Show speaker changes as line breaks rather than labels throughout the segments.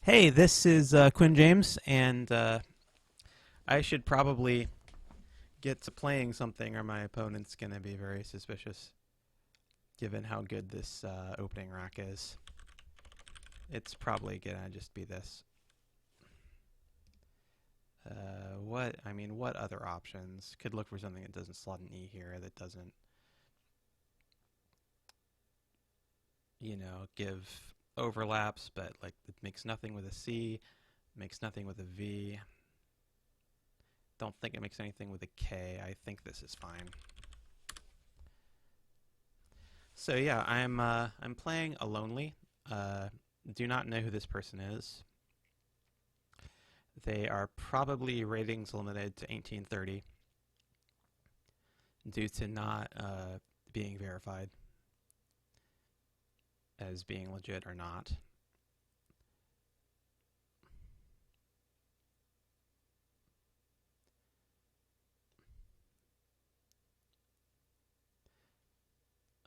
Hey, this is Quinn James, and I should probably get to playing something, or my opponent's going to be very suspicious, given how good this opening rack is. It's probably going to just be this. What other options? Could look for something that doesn't slot an E here, that doesn't, give overlaps, but like it makes nothing with a C, makes nothing with a V. Don't think it makes anything with a K. I think this is fine. So yeah, I'm playing Alonely. Do not know who this person is. They are probably ratings limited to 1830 due to not being verified as being legit or not.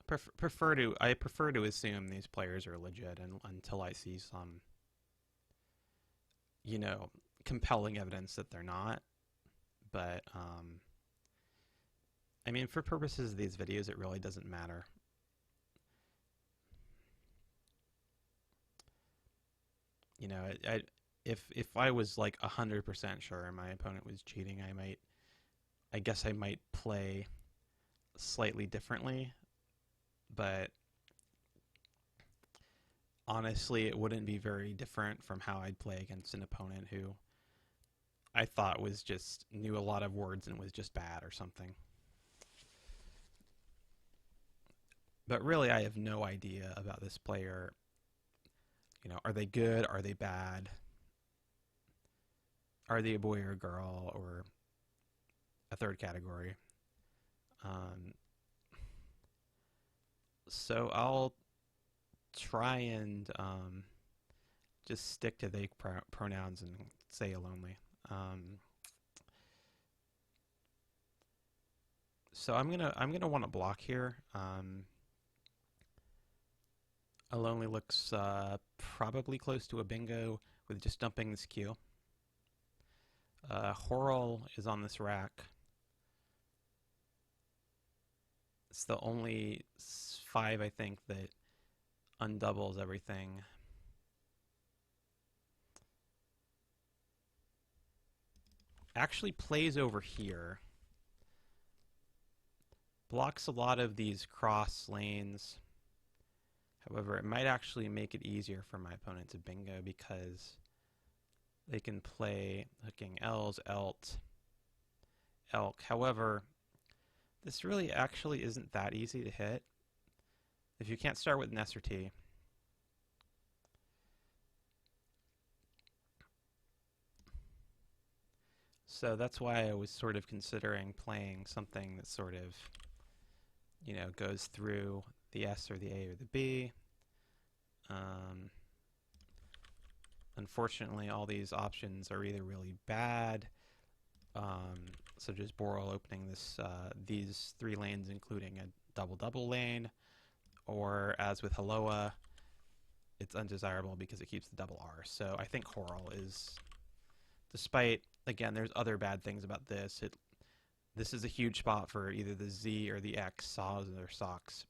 I prefer to assume these players are legit until I see some, you know, compelling evidence that they're not. But for purposes of these videos, it really doesn't matter. If I was like 100% sure my opponent was cheating, I guess I might play slightly differently, but honestly, it wouldn't be very different from how I'd play against an opponent who I thought was just knew a lot of words and was just bad or something. But really, I have no idea about this player. Are they good? Are they bad? Are they a boy or a girl or a third category? Um, so I'll try and just stick to they pronouns and say Alonely. So I'm gonna want to block here. Alonely looks probably close to a bingo with just dumping this Q. Horrell is on this rack. It's the only 5 I think that undoubles everything. Actually plays over here. Blocks a lot of these cross lanes. However, it might actually make it easier for my opponent to bingo because they can play hooking L's, Elt, Elk. However, this really actually isn't that easy to hit. If you can't start with an S or T, so that's why I was sort of considering playing something that sort of, goes through the S or the A or the B. Unfortunately, all these options are either really bad, such as Boral opening these 3 lanes, including a double-double lane, or as with Haloa, it's undesirable because it keeps the double R. So I think Horrell is, despite, again, there's other bad things about this. This is a huge spot for either the Z or the X, saws or socks.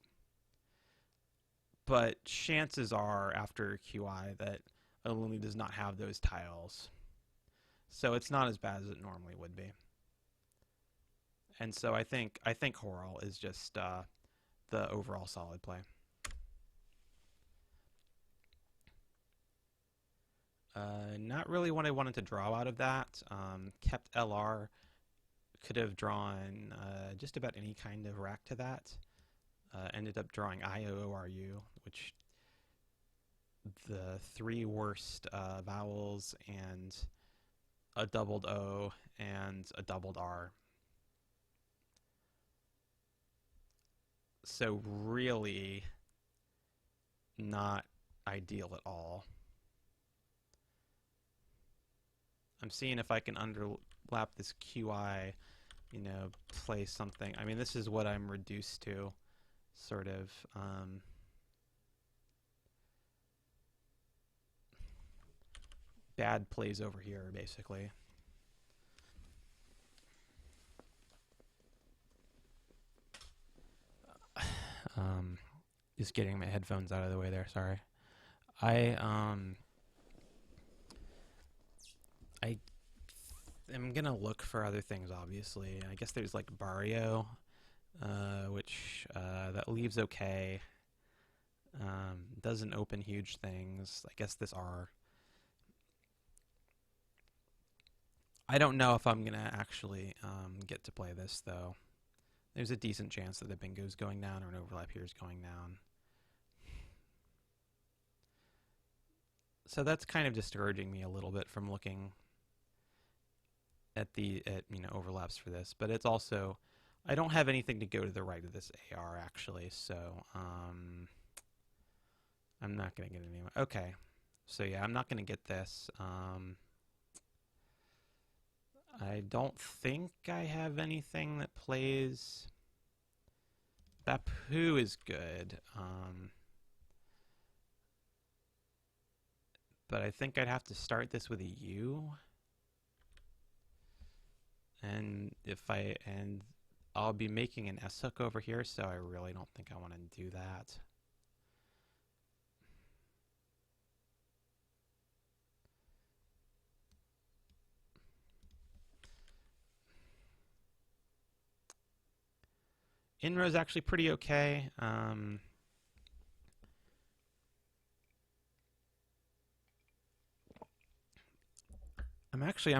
But chances are, after QI, that Alonely does not have those tiles. So it's not as bad as it normally would be. And so I think Horrell is just the overall solid play. Not really what I wanted to draw out of that. Kept LR. Could have drawn just about any kind of rack to that. Ended up drawing IOORU, which the 3 worst vowels and a doubled O and a doubled R. So really not ideal at all. I'm seeing if I can underlap this QI, play something. This is what I'm reduced to, sort of. bad plays over here, basically. Just getting my headphones out of the way there, sorry. I am gonna look for other things, obviously. I guess there's like Barrio, which that leaves okay. Doesn't open huge things. I guess this R. I don't know if I'm gonna actually get to play this though. There's a decent chance that the bingo's going down or an overlap here is going down. So that's kind of discouraging me a little bit from looking at overlaps for this, but it's also I don't have anything to go to the right of this AR actually, so I'm not gonna get anywhere. Okay, so yeah, I'm not gonna get this. I don't think I have anything that plays. Bapu is good, but I think I'd have to start this with a U. And I'll be making an S hook over here, so I really don't think I want to do that. In row is actually pretty okay. I'm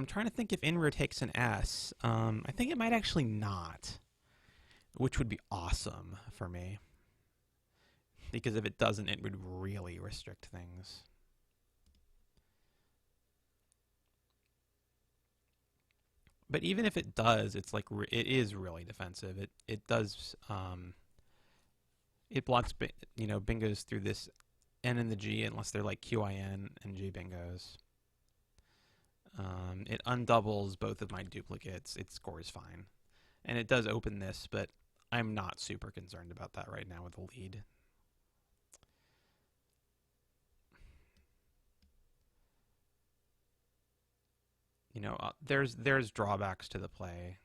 trying to think if in row takes an S. I think it might actually not, which would be awesome for me. Because if it doesn't, it would really restrict things. But even if it does, it's like it is really defensive. It does it blocks bingos through this N and the G unless they're like QIN and G bingos. It undoubles both of my duplicates. It scores fine, and it does open this, but I'm not super concerned about that right now with the lead. There's drawbacks to the play,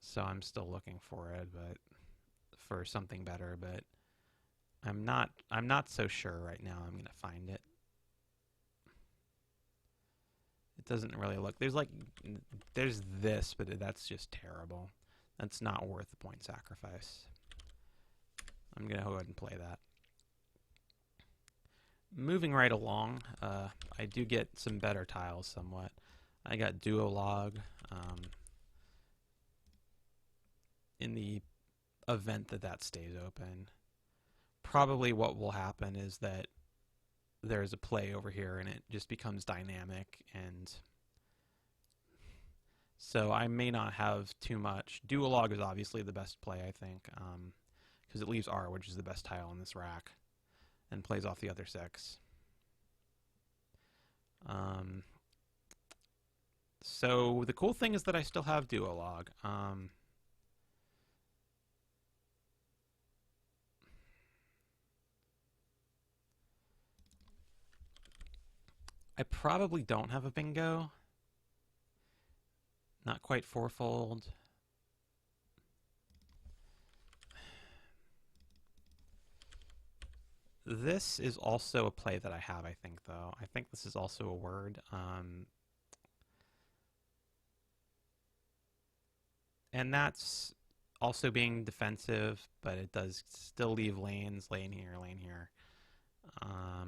so I'm still looking for it, but for something better. But I'm not so sure right now. I'm gonna find it. It doesn't really look. There's this, but that's just terrible. That's not worth the point sacrifice. I'm gonna go ahead and play that. Moving right along, I do get some better tiles somewhat. I got duolog in the event that stays open. Probably what will happen is that there's a play over here and it just becomes dynamic, and so I may not have too much. Duolog is obviously the best play, I think, because it leaves R, which is the best tile in this rack, and plays off the other 6. So the cool thing is that I still have duolog. I probably don't have a bingo. Not quite fourfold. This is also a play that I have, I think, though. I think this is also a word. And that's also being defensive, but it does still leave lanes, lane here, lane here.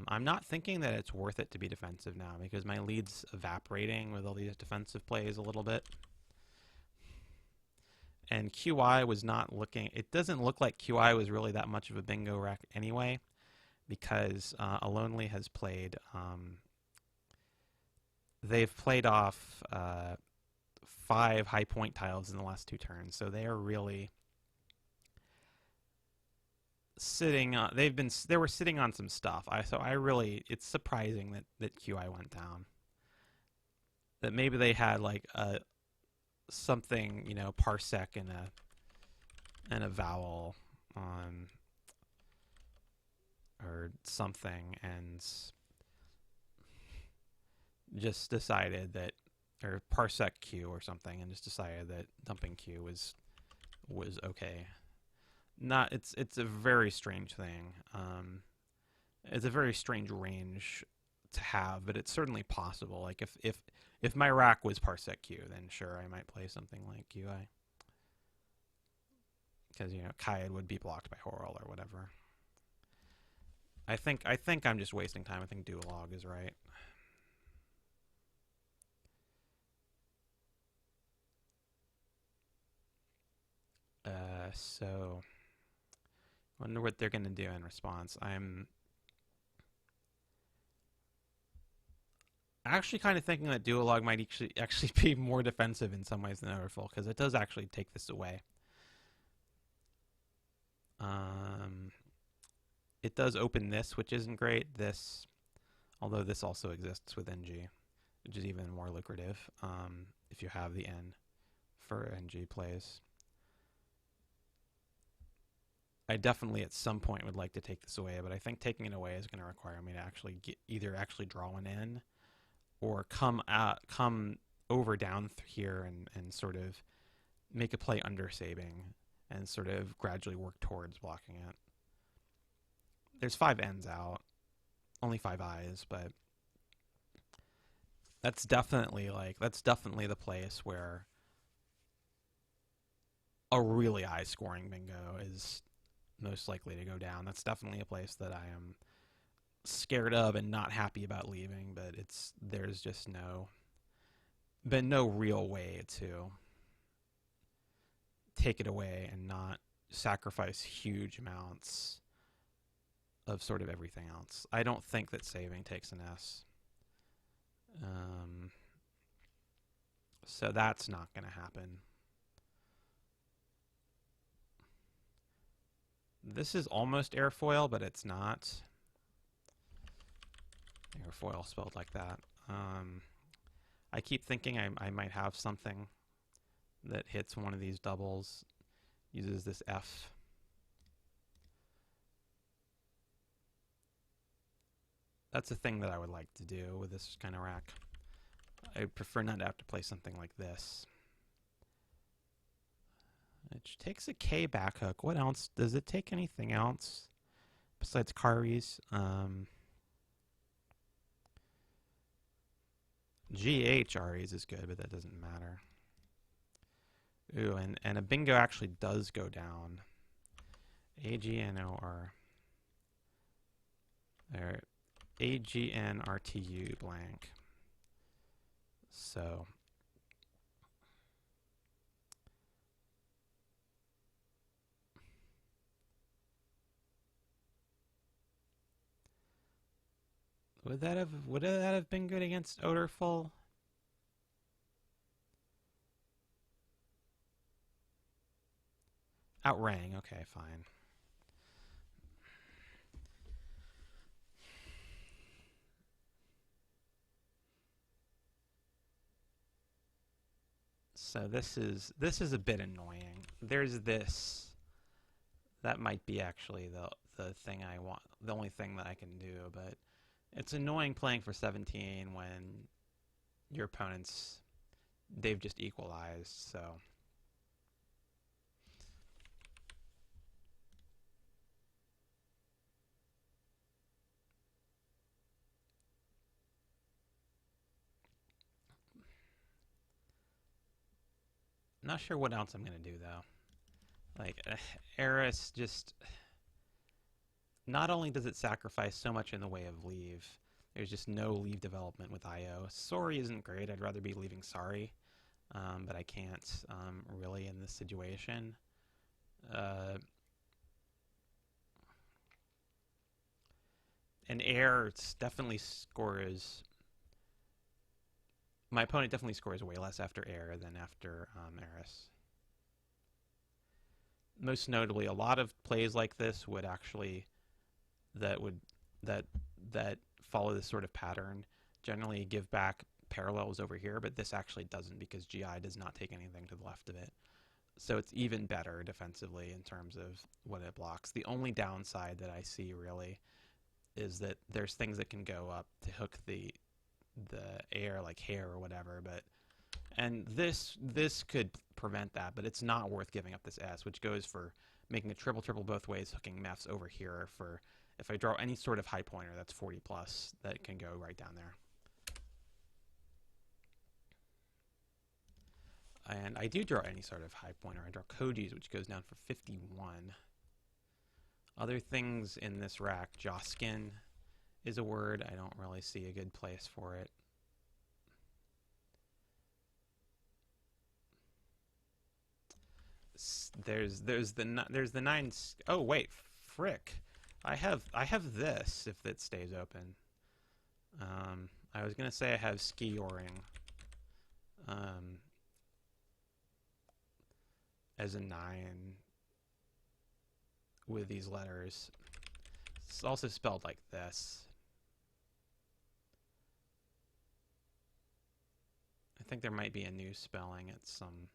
I'm not thinking that it's worth it to be defensive now because my lead's evaporating with all these defensive plays a little bit. And QI was not looking, it doesn't look like QI was really that much of a bingo rack anyway, because Alonely has played, they've played off 5 high point tiles in the last 2 turns, so they are really sitting on, they were sitting on some stuff. It's surprising that QI went down. That maybe they had like something, parsec and a vowel on or something, and just decided that, or parsec q or something, and just decided that dumping q was okay. Not it's a very strange thing. It's a very strange range to have, but it's certainly possible. Like if my rack was parsec q, then sure I might play something like qi, because Kaid would be blocked by Horrell or whatever. I think I'm just wasting time. I think Duolog is right. So wonder what they're gonna do in response. I'm actually kind of thinking that Duolog might actually be more defensive in some ways than Odorful, because it does actually take this away. It does open this, which isn't great. This, although this also exists with NG, which is even more lucrative if you have the N for NG plays. I definitely at some point would like to take this away, but I think taking it away is going to require me to actually either actually draw an N or come over down here and sort of make a play under saving and sort of gradually work towards blocking it. There's 5 N's out, only 5 I's, but that's definitely the place where a really high scoring bingo is most likely to go down. That's definitely a place that I am scared of and not happy about leaving, but there's just been no real way to take it away and not sacrifice huge amounts of sort of everything else. I don't think that saving takes an S. So that's not going to happen. This is almost airfoil, but it's not. Airfoil spelled like that. I keep thinking I might have something that hits one of these doubles, uses this F. That's a thing that I would like to do with this kind of rack. I prefer not to have to play something like this. It takes a K back hook. What else? Does it take anything else besides Kari's? GH Ari's is good, but that doesn't matter. Ooh, and a bingo actually does go down. AGNOR. There. AGNRTU blank. So. Would that have been good against Odorful? Outrang, okay, fine. So this is a bit annoying. There's this. That might be actually the thing I want, the only thing that I can do, but it's annoying playing for 17 when your opponents, they've just equalized, so. Not sure what else I'm going to do, though. Like, Eris just... Not only does it sacrifice so much in the way of leave, there's just no leave development with IO. Sorry isn't great. I'd rather be leaving sorry, but I can't really in this situation. And air definitely scores... My opponent definitely scores way less after air than after Eris. Most notably, a lot of plays like this would actually... that follow this sort of pattern generally give back parallels over here, but this actually doesn't because GI does not take anything to the left of it. So it's even better defensively in terms of what it blocks. The only downside that I see really is that there's things that can go up to hook the the air like hair or whatever, but and this could prevent that, but it's not worth giving up this S, which goes for making a triple both ways, hooking Mefs over here for if I draw any sort of high pointer that's 40 plus, that can go right down there. And I do draw any sort of high pointer. I draw Koji's, which goes down for 51. Other things in this rack, Joskin is a word. I don't really see a good place for it. There's the 9. Oh wait, frick! I have this if it stays open. I was gonna say I have ski-oring as a 9 with these letters. It's also spelled like this. I think there might be a new spelling. It's some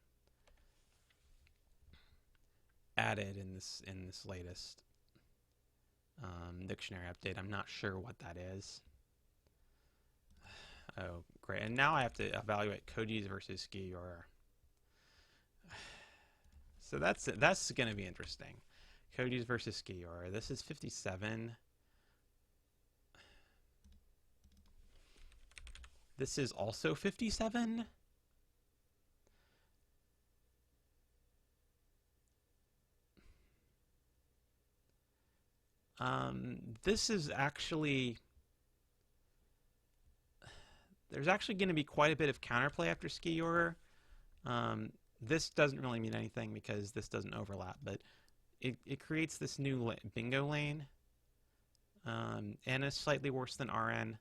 added in this latest dictionary update. I'm not sure what that is. Oh, great. And now I have to evaluate Koji's versus ski-orer. So that's going to be interesting. Koji's versus ski-orer. This is 57. This is also 57. This is actually... There's actually going to be quite a bit of counterplay after ski-orer. This doesn't really mean anything because this doesn't overlap, but it creates this new bingo lane, and is slightly worse than RN.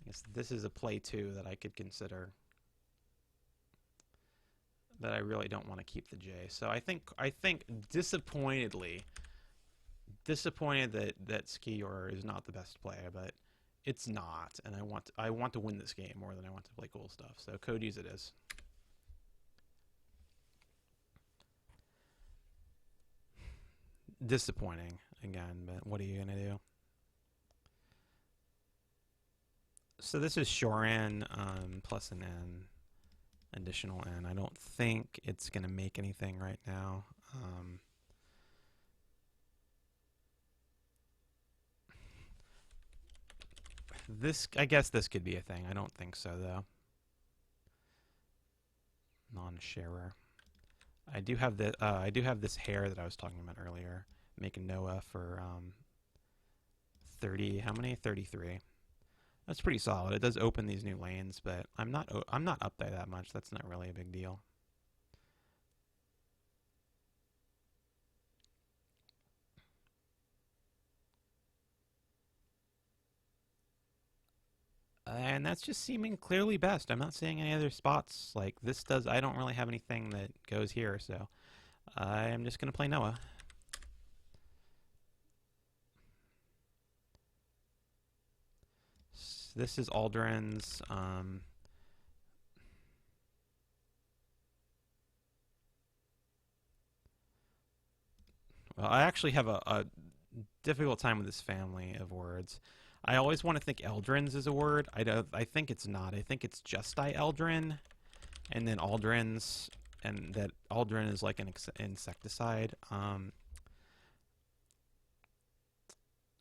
I guess this is a play too that I could consider, that I really don't want to keep the J. So I think disappointed that ski-orer is not the best play, but it's not, and I want to win this game more than I want to play cool stuff. So Koji's it is. Disappointing again, but what are you gonna do? So this is Shoran plus an N, additional N. I don't think it's gonna make anything right now. I guess this could be a thing. I don't think so though. Non-sharer. I do have this hair that I was talking about earlier. Make a Noah for 30. How many? 33. That's pretty solid. It does open these new lanes, but I'm not up there that much. That's not really a big deal. And that's just seeming clearly best. I'm not seeing any other spots like this does. I don't really have anything that goes here, so I am just going to play Noah. This is Aldrin's. Well, I actually have a difficult time with this family of words. I always want to think Eldrin's is a word. I think it's not. I think it's just Eldrin, and then Aldrin's, and that Aldrin is like an insecticide.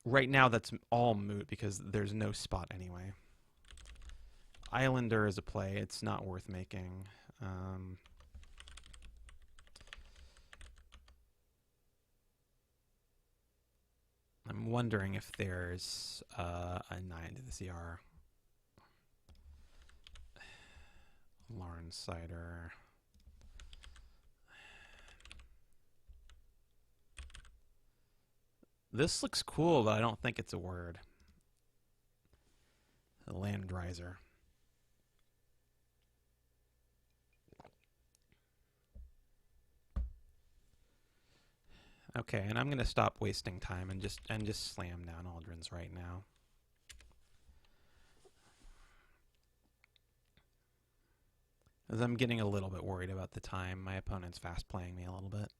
Right now, that's all moot because there's no spot anyway. Islander is a play. It's not worth making. I'm wondering if there's a 9 to the CR. Lauren Cider. This looks cool, but I don't think it's a word. The Landriser. Okay, and I'm going to stop wasting time and just slam down Aldrin's right now. As I'm getting a little bit worried about the time. My opponent's fast playing me a little bit.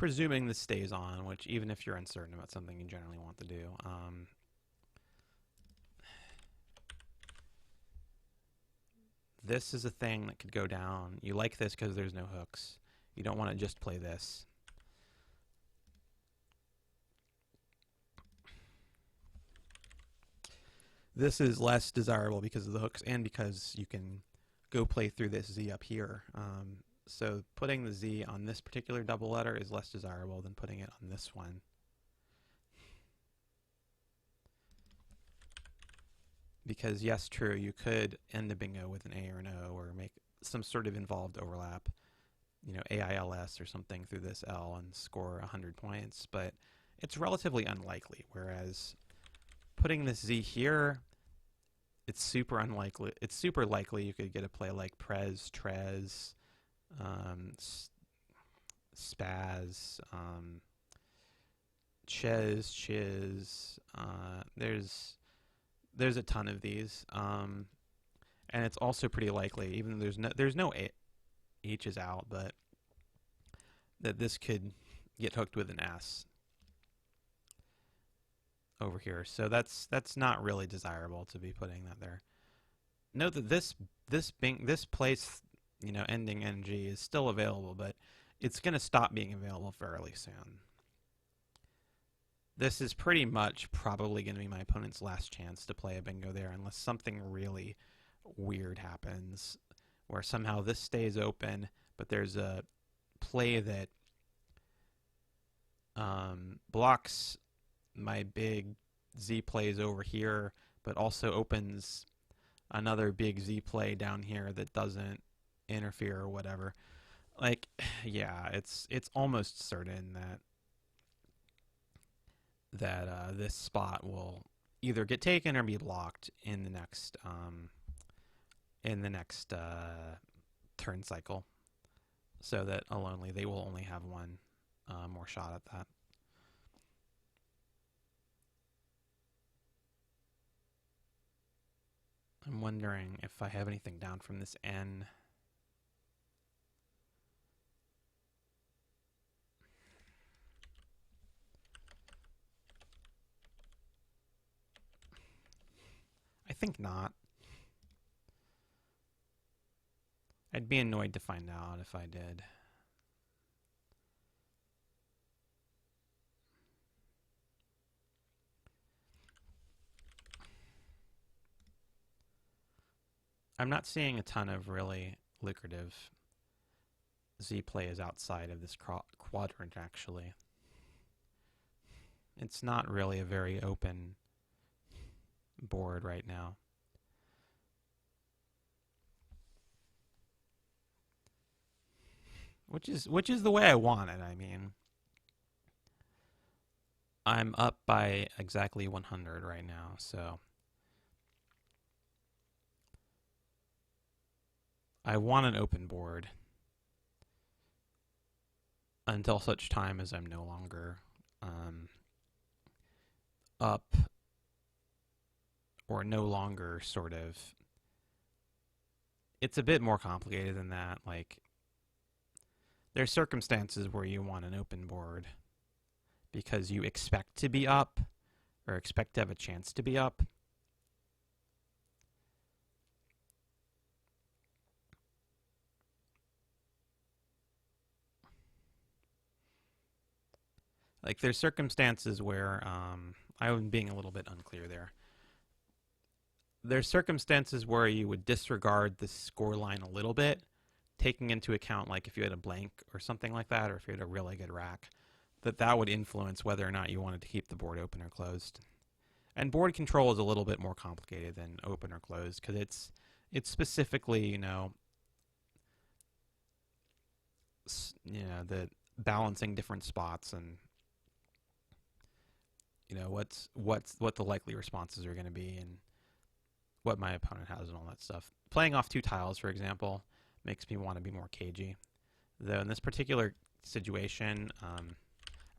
presuming this stays on, which even if you're uncertain about something, you generally want to do. This is a thing that could go down. You like this because there's no hooks. You don't want to just play this. This is less desirable because of the hooks and because you can go play through this Z up here. So putting the Z on this particular double letter is less desirable than putting it on this one. Because yes, true, you could end a bingo with an A or an O or make some sort of involved overlap, you know, AILS or something through this L and score 100 points, but it's relatively unlikely, whereas putting this Z here, it's super unlikely. It's super likely you could get a play like Prez, Trez, Spaz, Ches, Chiz. There's a ton of these, and it's also pretty likely, even though there's no H's out, but that this could get hooked with an S over here. So that's not really desirable to be putting that there. Note that this place, you know, ending NG is still available, but it's going to stop being available fairly soon. This is pretty much probably going to be my opponent's last chance to play a bingo there, unless something really weird happens, where somehow this stays open, but there's a play that blocks my big Z plays over here, but also opens another big Z play down here that doesn't interfere or whatever. Like, yeah, it's almost certain that this spot will either get taken or be blocked in the next turn cycle, so that they will only have one more shot at that. I'm wondering if I have anything down from this N. I think not. I'd be annoyed to find out if I did. I'm not seeing a ton of really lucrative Z plays outside of this quadrant, actually. It's not really a very open board right now. Which is the way I want it, I mean. I'm up by exactly 100 right now, so I want an open board until such time as I'm no longer up or no longer sort of. It's a bit more complicated than that. Like, there's circumstances where you want an open board because you expect to be up or expect to have a chance to be up. Like, there's circumstances where I'm being a little bit unclear there. There's circumstances where you would disregard the score line a little bit, taking into account, like, if you had a blank or something like that, or if you had a really good rack, that would influence whether or not you wanted to keep the board open or closed. And board control is a little bit more complicated than open or closed, because it's specifically, you know, the balancing different spots and, you know, what the likely responses are going to be and what my opponent has and all that stuff. Playing off 2 tiles, for example, makes me want to be more cagey. Though in this particular situation,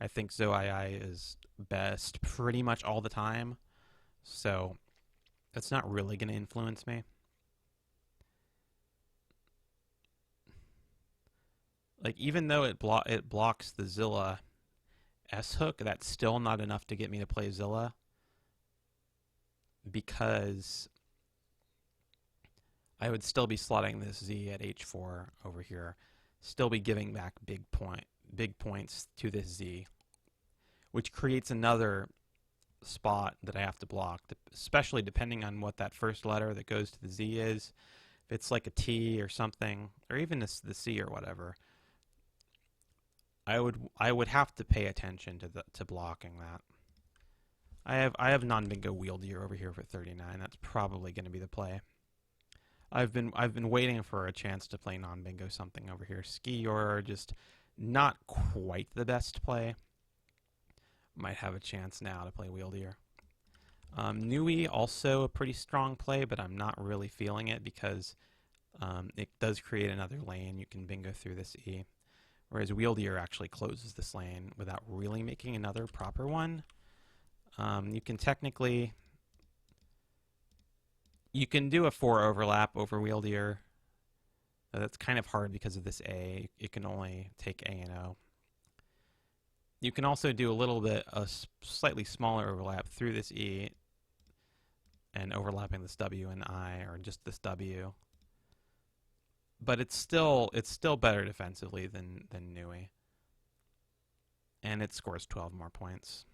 I think Zoii is best pretty much all the time, so that's not really going to influence me. Like, even though it blocks the Zilla S hook, that's still not enough to get me to play Zilla, because I would still be slotting this Z at H4 over here, still be giving back big points to this Z, which creates another spot that I have to block, especially depending on what that first letter that goes to the Z is. If it's like a T or something, or even the C or whatever, I would have to pay attention to blocking that. I have non-bingo wieldier over here for 39. That's probably going to be the play. I've been waiting for a chance to play non-bingo something over here. Skior, just not quite the best play. Might have a chance now to play wieldier. Nui, also a pretty strong play, but I'm not really feeling it because it does create another lane. You can bingo through this E. Whereas wieldier actually closes this lane without really making another proper one. You can technically... You can do a 4 overlap over wieldier. That's kind of hard because of this A. It can only take A and O. You can also do a little bit, a slightly smaller overlap through this E and overlapping this W and I, or just this W. But it's still better defensively than Nui. And it scores 12 more points.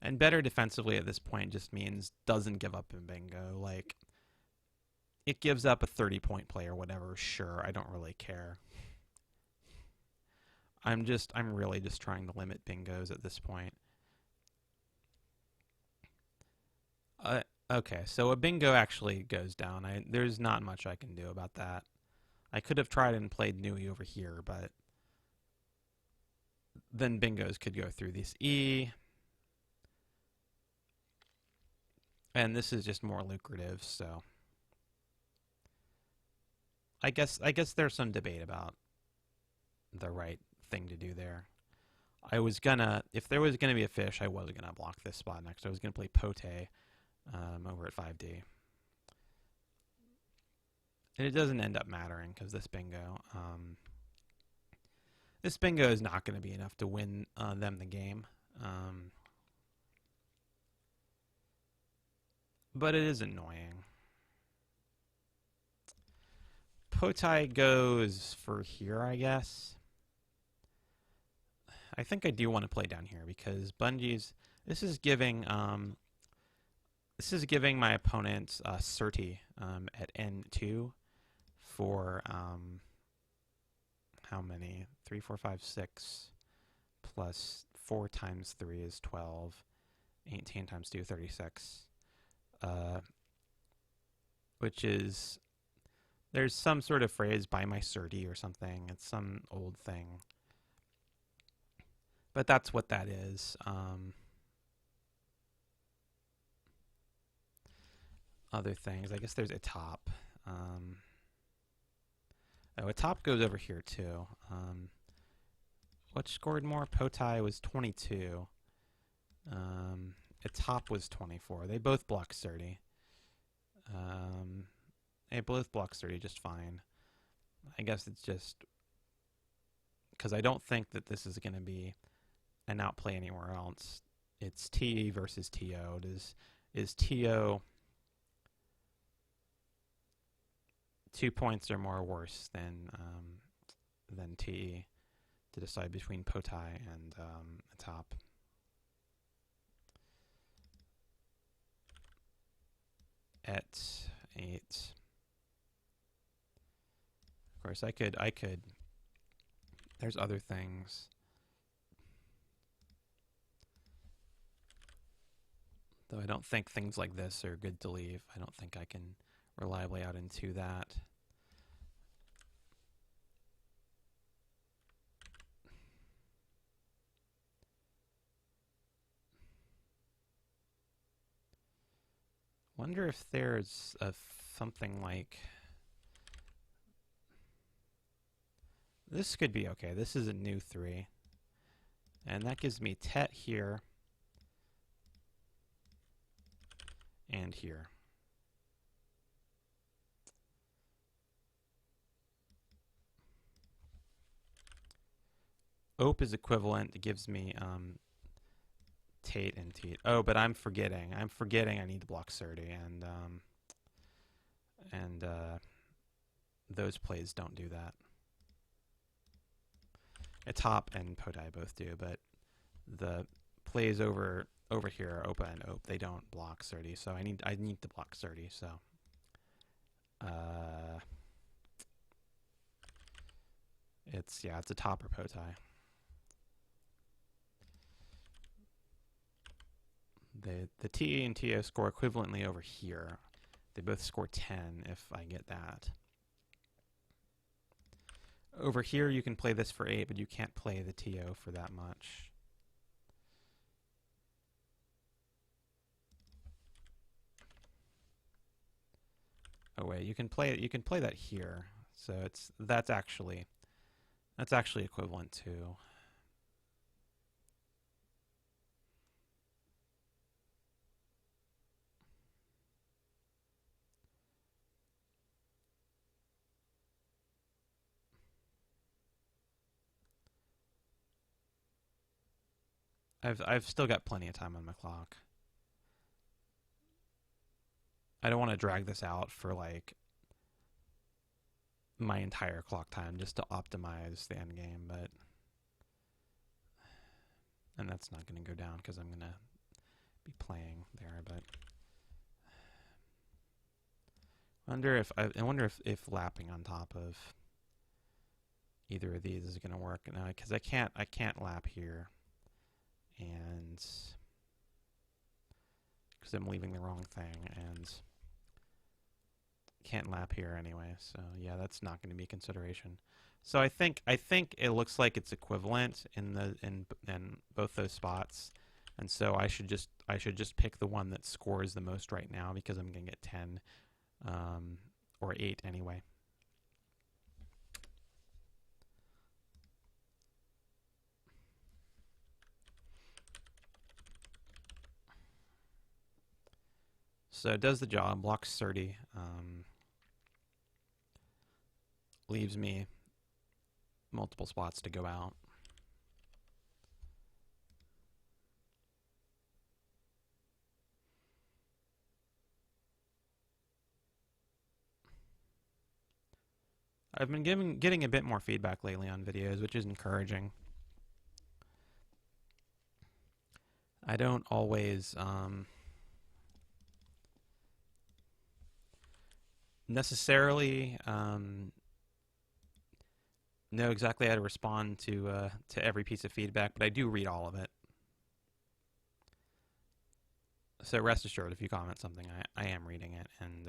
And better defensively at this point just means doesn't give up in bingo. Like, it gives up a 30-point play or whatever, sure, I don't really care. I'm really just trying to limit bingos at this point. Okay, so a bingo actually goes down. There's not much I can do about that. I could have tried and played Nui over here, but then bingos could go through this E. And this is just more lucrative, so I guess there's some debate about the right thing to do there. If there was gonna be a fish, I was gonna block this spot next. I was gonna play Pote over at 5D. And it doesn't end up mattering because this bingo is not going to be enough to win them the game. But it is annoying. Potai goes for here, I guess. I think I do want to play down here because Bungie's... This is giving my opponent Certi at N2 for how many? 3, 4, 5, 6 plus 4 times 3 is 12. 18 times 2, 36. Which is... There's some sort of phrase, buy my Certi or something. It's some old thing. But that's what that is. Other things. I guess there's a top. A top goes over here too. What scored more? Potai was 22. A top was 24. They both block 30. They both block 30 just fine. I guess it's just because I don't think that this is going to be an outplay anywhere else. It's TE versus TO. Is TO 2 points or more worse than TE to decide between Potai and a top? At 8. Of course, I could. There's other things. Though I don't think things like this are good to leave. I don't think I can reliably out into that. Wonder if there's something like... This could be okay. This is a new 3. And that gives me Tet here. And here. Ope is equivalent. It gives me Tate and Teat. Oh, but I'm forgetting. I need to block Surdy, and those plays don't do that. Top and Podai both do, but the plays over here, Opa and Ope, they don't block Surdy, so I need to block Surdy. So it's a top or Podai. The T and TO score equivalently over here. They both score 10 if I get that. Over here you can play this for 8, but you can't play the TO for that much. Oh wait, you can play that here. So that's actually equivalent to I've still got plenty of time on my clock. I don't want to drag this out for like my entire clock time just to optimize the end game, and that's not going to go down because I'm going to be playing there. But I wonder if lapping on top of either of these is going to work now, because I can't lap here, and because I'm leaving the wrong thing, and can't lap here anyway. So yeah, that's not going to be a consideration. So I think it looks like it's equivalent in both those spots, and so I should just pick the one that scores the most right now, because I'm going to get 10 or 8 anyway. So it does the job, blocks 30, leaves me multiple spots to go out. I've been getting a bit more feedback lately on videos, which is encouraging. I don't always necessarily know exactly how to respond to every piece of feedback, but I do read all of it. So rest assured, if you comment something, I am reading it, and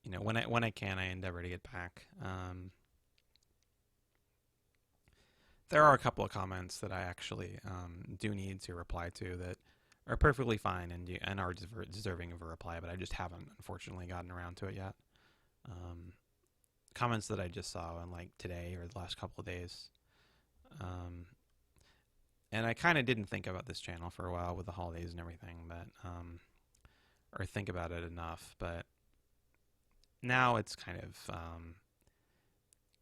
you know, when I can, I endeavor to get back. There are a couple of comments that I actually do need to reply to that are perfectly fine and are deserving of a reply, but I just haven't, unfortunately, gotten around to it yet. Comments that I just saw in like today or the last couple of days. And I kind of didn't think about this channel for a while with the holidays and everything, but or think about it enough, but now it's kind of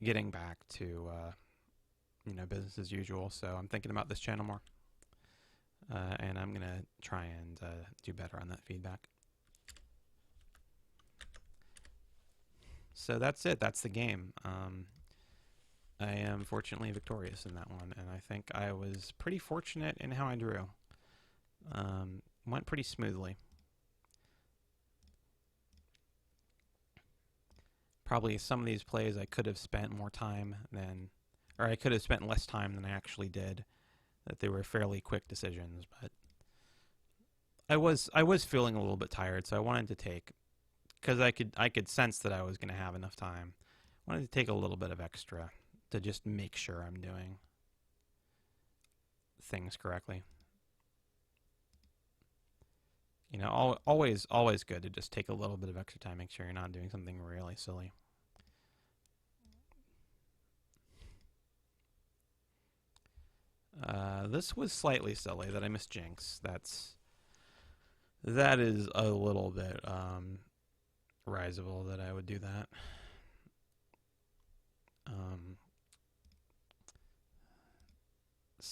getting back to you know, business as usual. So I'm thinking about this channel more, and I'm gonna try and do better on that feedback. So that's it. That's the game. I am fortunately victorious in that one, and I think I was pretty fortunate in how I drew. Went pretty smoothly. Probably some of these plays I could have spent more time than, or I could have spent less time than I actually did. That they were fairly quick decisions, but I was feeling a little bit tired, so I wanted to take, because I could sense that I was going to have enough time. I wanted to take a little bit of extra to just make sure I'm doing things correctly. You know, always good to just take a little bit of extra time, make sure you're not doing something really silly. This was slightly silly that I missed Jinx. That is a little bit risable that I would do that.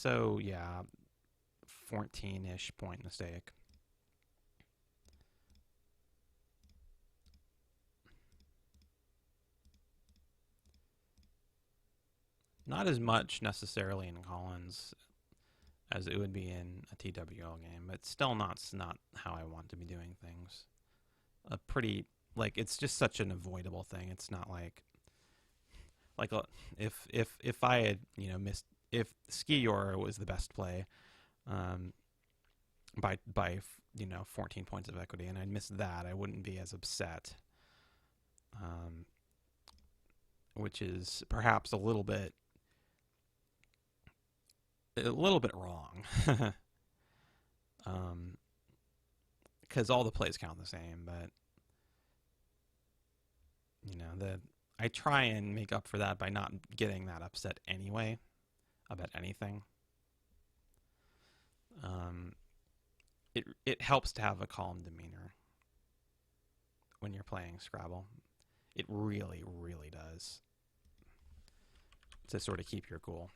So yeah, 14-ish point mistake. Not as much necessarily in Collins as it would be in a TWL game, but still not how I want to be doing things. A pretty like it's just such an avoidable thing. It's not like if I had missed if Skior was the best play um, by 14 points of equity and I'd missed that, I wouldn't be as upset. Which is perhaps a little bit wrong. Because all the plays count the same, but I try and make up for that by not getting that upset anyway about anything. It helps to have a calm demeanor when you're playing Scrabble. It really, really does, to sort of keep your cool.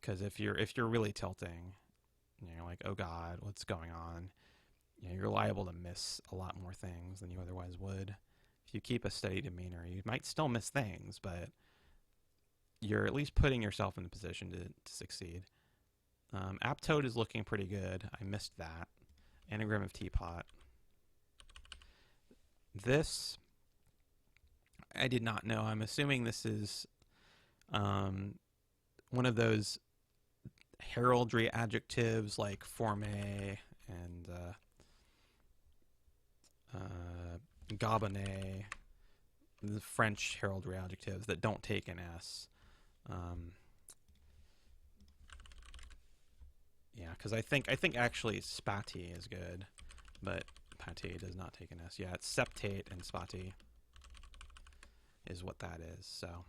Because if you're really tilting, you're like, oh God, what's going on? You're liable to miss a lot more things than you otherwise would. If you keep a steady demeanor, you might still miss things, but you're at least putting yourself in a position to succeed. Aptoad is looking pretty good. I missed that. Anagram of Teapot. This, I did not know. I'm assuming this is one of those heraldry adjectives like forme and gabonet, the French heraldry adjectives that don't take an S. Yeah, because I think actually spati is good, but pate does not take an S. Yeah, it's septate and spati is what that is. So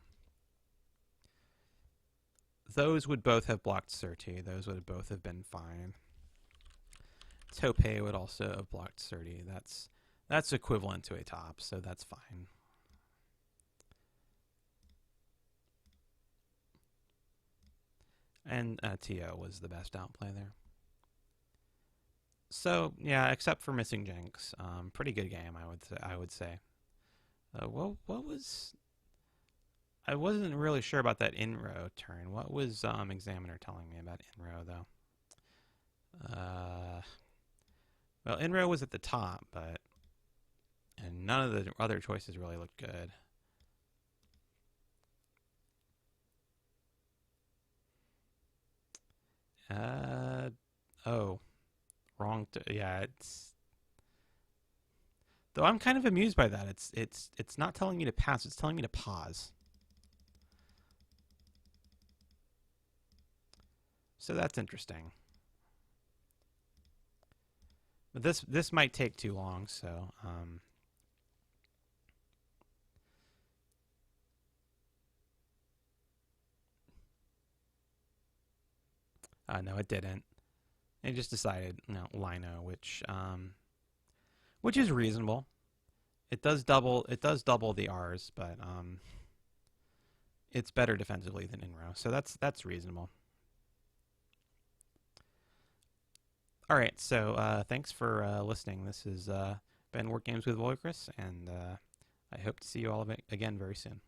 those would both have blocked certi. Those would both have been fine. Tope would also have blocked certi. That's equivalent to a top, so that's fine. And TO was the best outplay there. So yeah, except for missing Jenks, pretty good game, I would say. What was? I wasn't really sure about that in-row turn. What was Examiner telling me about in-row though? Well, in-row was at the top, and none of the other choices really looked good. Oh, wrong. Yeah, it's. Though I'm kind of amused by that. It's not telling me to pass. It's telling me to pause. So that's interesting. But this might take too long. So no, it didn't. It just decided Lino, which is reasonable. It does double the R's, but it's better defensively than in row, so that's reasonable. All right, so thanks for listening. This has been Work Games with Volkris, and I hope to see you all again very soon.